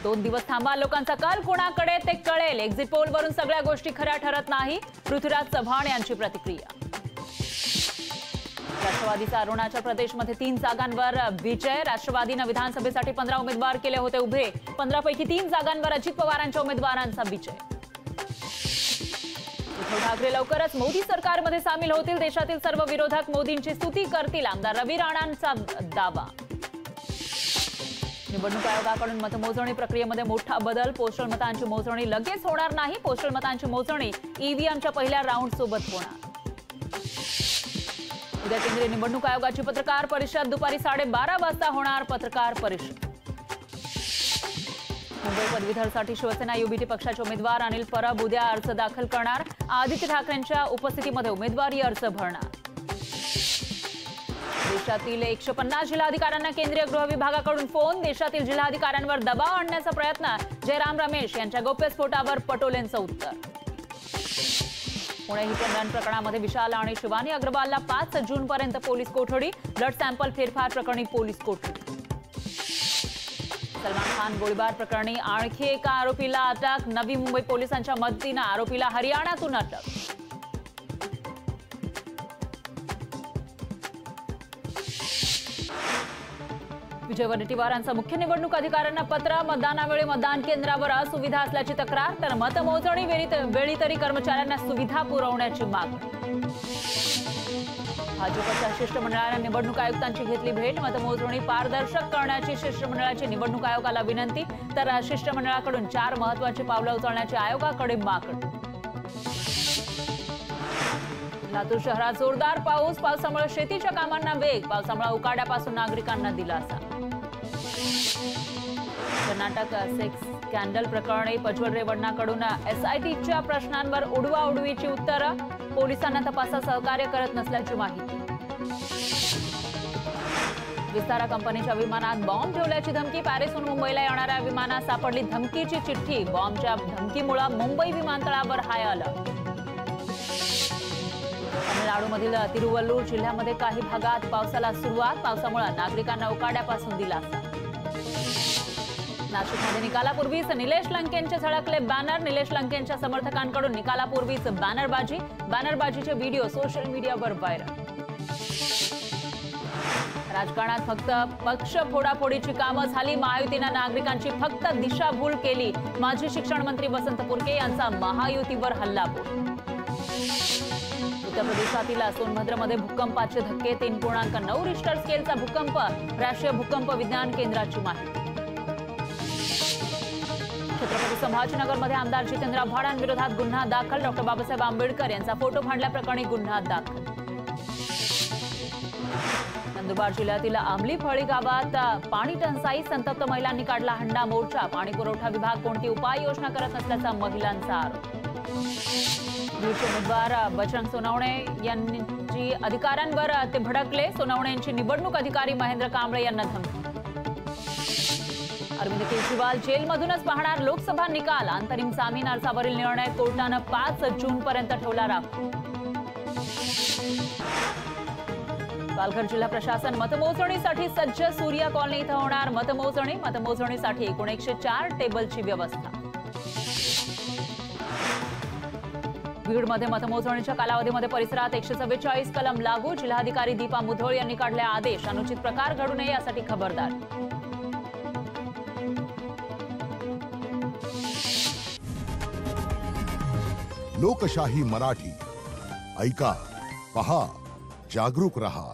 2 दिवस थांबा, लोकांचा कल कोणाकडे ते कळेल. एक्झिट पोलवरून सगळ्या गोष्टी खऱ्या ठरत नाही. पृथ्वीराज चव्हाण यांची प्रतिक्रिया. राष्ट्रवादीचा अरुणाचल प्रदेशमध्ये 3 जागांवर विजय. राष्ट्रवादीने विधानसभेसाठी 15 उमेदवार केले होते उभे. 15 पैकी 3 जागांवर अजित पवारांच्या उमेदवारांचा विजय. उद्धव ठाकरे लवकरच मोदी सरकारमध्ये सामील होतील. देशातील सर्व विरोधक मोदींची स्तुती करतील. आमदार रवी राणांचा दावा. निवडणूक आयोगाकडून मतमोजणी प्रक्रियेमध्ये मोठा बदल. पोस्टल मतांची मोजणी लगेच होणार नाही. पोस्टल मतांची मोजणी ईव्हीएमच्या पहिल्या राऊंड सोबत होणार. उद्या केंद्रीय निवडणूक आयोगाची पत्रकार परिषद. दुपारी 12:30 वाजता होणार पत्रकार परिषद. मुंबई पदवीधरसाठी शिवसेना युबीटी पक्षाचे उमेदवार अनिल परब उद्या अर्ज दाखल करणार. आदित्य ठाकरेंच्या उपस्थितीमध्ये उमेदवारी अर्ज भरणार. देशातील 150 जिल्हाधिकाऱ्यांना केंद्रीय गृह विभागाकडून फोन. देशातील जिल्हाधिकाऱ्यांवर दबाव आणण्याचा प्रयत्न. जयराम रमेश यांच्या गौप्यस्फोटावर पटोलेंचं उत्तर. पुणे हिटअँड प्रकरणामध्ये विशाल आणि शिवानी अग्रवालला 5 जूनपर्यंत पोलीस कोठडी. ब्लड सॅम्पल फेरफार प्रकरणी पोलीस कोठडी. सलमान खान गोळीबार प्रकरणी आणखी एका आरोपीला अटक. नवी मुंबई पोलिसांच्या मदतीने आरोपीला हरियाणातून अटक. विजय वडेट्टीवार यांचा मुख्य निवडणूक अधिकाऱ्यांना पत्र. मतदानावेळी मतदान केंद्रावर असुविधा असल्याची तक्रार. तर मतमोजणी वेळी तरी कर्मचाऱ्यांना सुविधा पुरवण्याची मागणी. भाजपच्या शिष्टमंडळाने निवडणूक आयुक्तांची घेतली भेट. मतमोजणी पारदर्शक करण्याची शिष्टमंडळाची निवडणूक आयोगाला विनंती. तर शिष्टमंडळाकडून 4 महत्त्वाची पावलं उचलण्याची आयोगाकडे मागणी. लातूर शहरात जोरदार पाऊस. पावसामुळे शेतीच्या कामांना वेग. पावसामुळे उकाड्यापासून नागरिकांना दिलासा. कर्नाटक सेक्स स्कॅन्डल प्रकरणी प्रज्वल रेवण्णाकडून एसआयटीच्या प्रश्नांवर उडवाउडवीची उत्तरं. पोलिसांना तपासात सहकार्य करत नसल्याची माहिती. विस्तारा कंपनीच्या विमानात बॉम्ब ठेवल्याची धमकी. पॅरिसहून मुंबईला येणाऱ्या विमानात सापडली धमकीची चिठ्ठी. बॉम्बच्या धमकीमुळे मुंबई विमानतळावर हाय अलर्ट. तामिळनाडूमधील तिरुवल्लूर जिल्ह्यामध्ये काही भागात पावसाला सुरुवात. पावसामुळे नागरिकांना उकाड्यापासून दिलासा. नाशिकमध्ये निकालापूर्वीच निलेश लंकेंचे झळकले बॅनर. निलेश लंकेंच्या समर्थकांकडून निकालापूर्वीच बॅनरबाजी. बॅनरबाजीचे व्हिडिओ सोशल मीडियावर व्हायरल. राजकारणात फक्त पक्ष फोडाफोडीची कामं झाली. महायुतीनं नागरिकांची फक्त दिशाभूल केली. माजी शिक्षण मंत्री वसंत पुरके यांचा महायुतीवर हल्लाबोल. उत्तर प्रदेशातील सोनभद्रमध्ये भूकंपाचे धक्के. 3.9 रिश्टर स्केलचा भूकंप. राष्ट्रीय भूकंप विज्ञान केंद्राची माहिती. छत्रपती संभाजीनगरमध्ये आमदार जितेंद्र आव्हाडांविरोधात गुन्हा दाखल. डॉक्टर बाबासाहेब आंबेडकर यांचा फोटो फाडल्याप्रकरणी गुन्हा दाखल. नंदुरबार जिल्ह्यातील आंबलीफळी गावात पाणी टंचाई. संतप्त महिलांनी काढला हंडा मोर्चा. पाणी पुरवठा विभाग कोणती उपाययोजना करत नसल्याचा महिलांचा आरोप. बीडचे उमेदवार बजरंग सोनवणे यांची अधिकाऱ्यांवर ते भडकले. सोनवणे यांची निवडणूक अधिकारी महेंद्र कांबळे यांना धमकी. अरविंद केजरीवाल जेलमधूनच पाहणार लोकसभा निकाल. अंतरिम जामीन अर्जावरील निर्णय कोर्टानं 5 जूनपर्यंत ठेवला राखून. पालघर जिल्हा प्रशासन मतमोजणीसाठी सज्ज. सूर्या कॉलनी इथं होणार मतमोजणी. मतमोजणीसाठी एकूण 104 टेबलची व्यवस्था. बीडमध्ये मतमोजणीच्या कालावधीमध्ये परिसरात 144 कलम लागू. जिल्हाधिकारी दीपा मुधोळ यांनी काढले आदेश. अनुचित प्रकार घडू नये यासाठी खबरदारी. लोकशाही मराठी ऐका, पहा, जागरूक रहा.